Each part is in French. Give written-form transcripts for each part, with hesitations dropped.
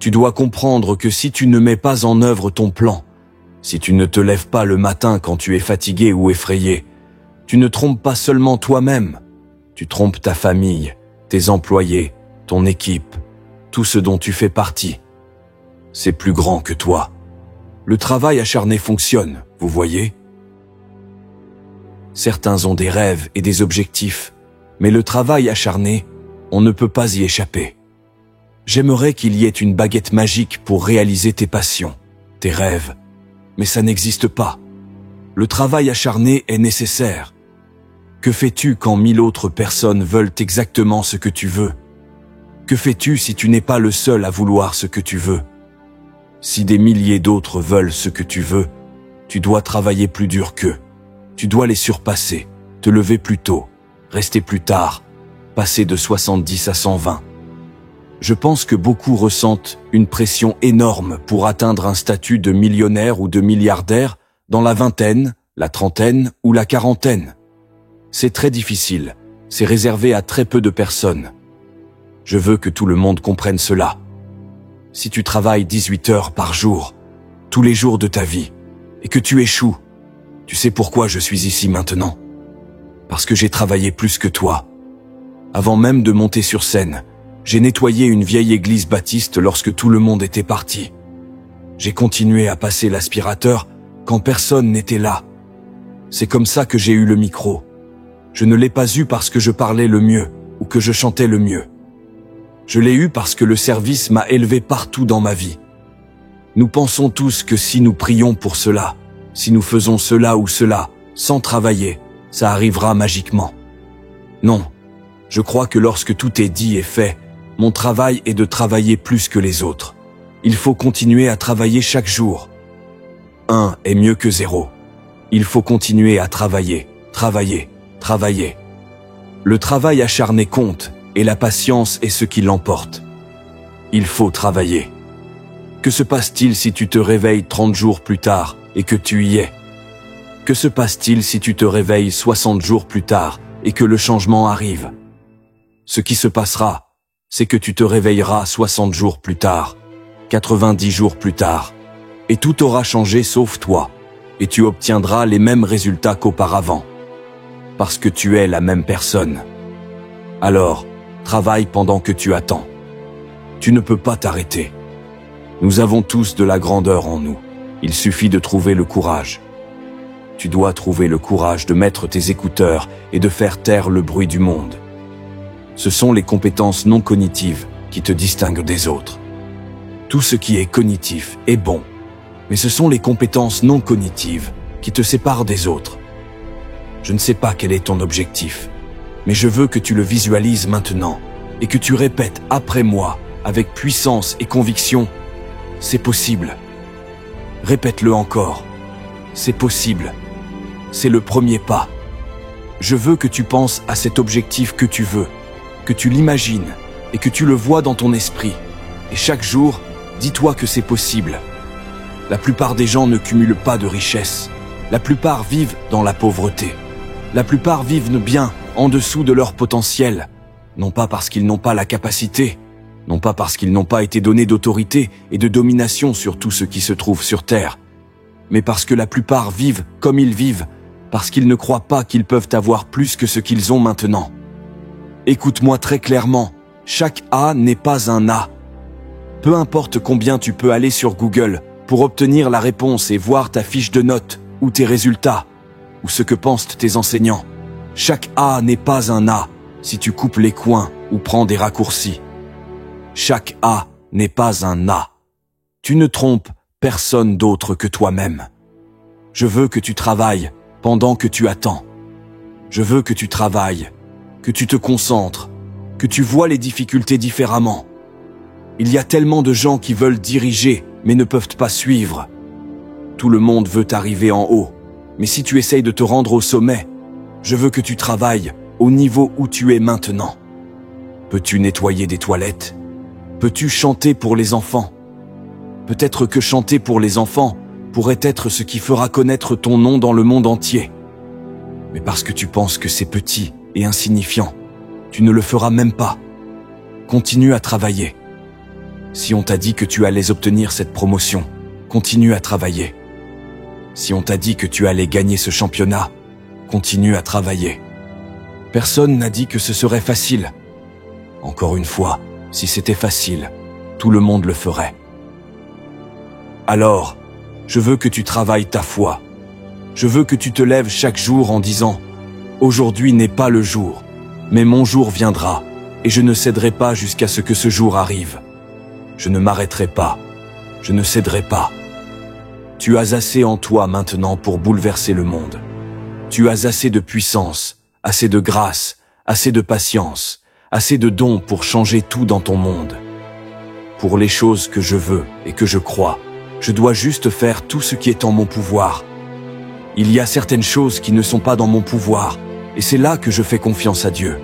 Tu dois comprendre que si tu ne mets pas en œuvre ton plan, si tu ne te lèves pas le matin quand tu es fatigué ou effrayé, tu ne trompes pas seulement toi-même, tu trompes ta famille, tes employés, ton équipe, tout ce dont tu fais partie. C'est plus grand que toi. Le travail acharné fonctionne, vous voyez? Certains ont des rêves et des objectifs, mais le travail acharné, on ne peut pas y échapper. J'aimerais qu'il y ait une baguette magique pour réaliser tes passions, tes rêves, mais ça n'existe pas. Le travail acharné est nécessaire. Que fais-tu quand 1000 autres personnes veulent exactement ce que tu veux? Que fais-tu si tu n'es pas le seul à vouloir ce que tu veux? Si des milliers d'autres veulent ce que tu veux, tu dois travailler plus dur qu'eux. Tu dois les surpasser, te lever plus tôt, rester plus tard, passer de 70 à 120. Je pense que beaucoup ressentent une pression énorme pour atteindre un statut de millionnaire ou de milliardaire dans la vingtaine, la trentaine ou la quarantaine. C'est très difficile, c'est réservé à très peu de personnes. Je veux que tout le monde comprenne cela. Si tu travailles 18 heures par jour, tous les jours de ta vie, et que tu échoues, tu sais pourquoi je suis ici maintenant? Parce que j'ai travaillé plus que toi. Avant même de monter sur scène, j'ai nettoyé une vieille église baptiste lorsque tout le monde était parti. J'ai continué à passer l'aspirateur quand personne n'était là. C'est comme ça que j'ai eu le micro. Je ne l'ai pas eu parce que je parlais le mieux ou que je chantais le mieux. Je l'ai eu parce que le service m'a élevé partout dans ma vie. Nous pensons tous que si nous prions pour cela, si nous faisons cela ou cela, sans travailler, ça arrivera magiquement. Non, je crois que lorsque tout est dit et fait, mon travail est de travailler plus que les autres. Il faut continuer à travailler chaque jour. 1 est mieux que 0. Il faut continuer à travailler, travailler, travailler. Le travail acharné compte, et la patience est ce qui l'emporte. Il faut travailler. Que se passe-t-il si tu te réveilles 30 jours plus tard et que tu y es? Que se passe-t-il si tu te réveilles 60 jours plus tard et que le changement arrive? Ce qui se passera, c'est que tu te réveilleras 60 jours plus tard, 90 jours plus tard, et tout aura changé sauf toi, et tu obtiendras les mêmes résultats qu'auparavant. Parce que tu es la même personne. Alors, travaille pendant que tu attends. Tu ne peux pas t'arrêter. Nous avons tous de la grandeur en nous. Il suffit de trouver le courage. Tu dois trouver le courage de mettre tes écouteurs et de faire taire le bruit du monde. Ce sont les compétences non cognitives qui te distinguent des autres. Tout ce qui est cognitif est bon, mais ce sont les compétences non cognitives qui te séparent des autres. Je ne sais pas quel est ton objectif, mais je veux que tu le visualises maintenant et que tu répètes après moi avec puissance et conviction. C'est possible. Répète-le encore. C'est possible. C'est le premier pas. Je veux que tu penses à cet objectif que tu veux, que tu l'imagines et que tu le vois dans ton esprit. Et chaque jour, dis-toi que c'est possible. La plupart des gens ne cumulent pas de richesses. La plupart vivent dans la pauvreté. La plupart vivent bien en dessous de leur potentiel. Non pas parce qu'ils n'ont pas la capacité, non pas parce qu'ils n'ont pas été donnés d'autorité et de domination sur tout ce qui se trouve sur Terre, mais parce que la plupart vivent comme ils vivent, parce qu'ils ne croient pas qu'ils peuvent avoir plus que ce qu'ils ont maintenant. Écoute-moi très clairement, chaque A n'est pas un A. Peu importe combien tu peux aller sur Google pour obtenir la réponse et voir ta fiche de notes, ou tes résultats, ou ce que pensent tes enseignants. Chaque A n'est pas un A si tu coupes les coins ou prends des raccourcis. Chaque A n'est pas un A. Tu ne trompes personne d'autre que toi-même. Je veux que tu travailles pendant que tu attends. Je veux que tu travailles, que tu te concentres, que tu vois les difficultés différemment. Il y a tellement de gens qui veulent diriger, mais ne peuvent pas suivre. Tout le monde veut arriver en haut, mais si tu essayes de te rendre au sommet, je veux que tu travailles au niveau où tu es maintenant. Peux-tu nettoyer des toilettes? Peux-tu chanter pour les enfants? Peut-être que chanter pour les enfants pourrait être ce qui fera connaître ton nom dans le monde entier. Mais parce que tu penses que c'est petit et insignifiant, tu ne le feras même pas. Continue à travailler. Si on t'a dit que tu allais obtenir cette promotion, continue à travailler. Si on t'a dit que tu allais gagner ce championnat, continue à travailler. Personne n'a dit que ce serait facile. Encore une fois, si c'était facile, tout le monde le ferait. Alors, je veux que tu travailles ta foi. Je veux que tu te lèves chaque jour en disant « Aujourd'hui n'est pas le jour, mais mon jour viendra, et je ne céderai pas jusqu'à ce que ce jour arrive. Je ne m'arrêterai pas, je ne céderai pas. » Tu as assez en toi maintenant pour bouleverser le monde. Tu as assez de puissance, assez de grâce, assez de patience, assez de dons pour changer tout dans ton monde. Pour les choses que je veux et que je crois, je dois juste faire tout ce qui est en mon pouvoir. Il y a certaines choses qui ne sont pas dans mon pouvoir, et c'est là que je fais confiance à Dieu.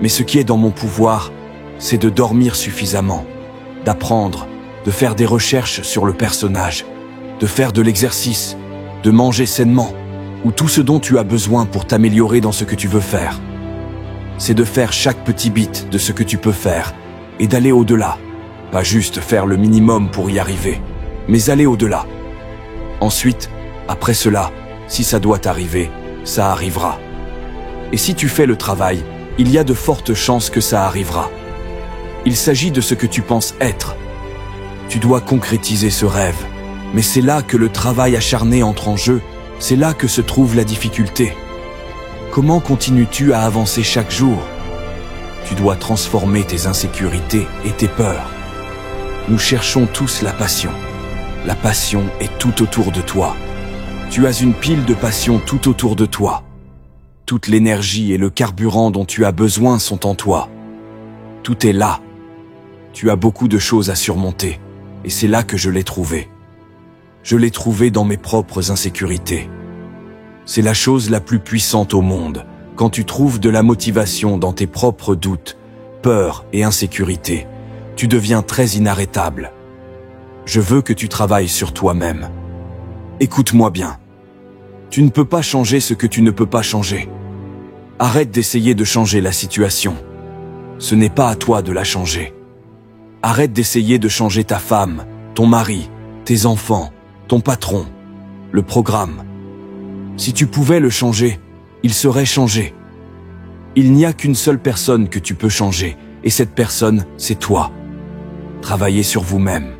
Mais ce qui est dans mon pouvoir, c'est de dormir suffisamment, d'apprendre, de faire des recherches sur le personnage, de faire de l'exercice, de manger sainement, ou tout ce dont tu as besoin pour t'améliorer dans ce que tu veux faire. C'est de faire chaque petit bit de ce que tu peux faire, et d'aller au-delà. Pas juste faire le minimum pour y arriver, mais aller au-delà. Ensuite, après cela, si ça doit arriver, ça arrivera. Et si tu fais le travail, il y a de fortes chances que ça arrivera. Il s'agit de ce que tu penses être. Tu dois concrétiser ce rêve, mais c'est là que le travail acharné entre en jeu, c'est là que se trouve la difficulté. Comment continues-tu à avancer chaque jour? Tu dois transformer tes insécurités et tes peurs. Nous cherchons tous la passion. La passion est tout autour de toi. Tu as une pile de passion tout autour de toi. Toute l'énergie et le carburant dont tu as besoin sont en toi. Tout est là. Tu as beaucoup de choses à surmonter, et c'est là que je l'ai trouvé. Je l'ai trouvé dans mes propres insécurités. C'est la chose la plus puissante au monde, quand tu trouves de la motivation dans tes propres doutes, peurs et insécurités. Tu deviens très inarrêtable. Je veux que tu travailles sur toi-même. Écoute-moi bien. Tu ne peux pas changer ce que tu ne peux pas changer. Arrête d'essayer de changer la situation. Ce n'est pas à toi de la changer. Arrête d'essayer de changer ta femme, ton mari, tes enfants, ton patron, le programme. Si tu pouvais le changer, il serait changé. Il n'y a qu'une seule personne que tu peux changer, et cette personne, c'est toi. Travaillez sur vous-même.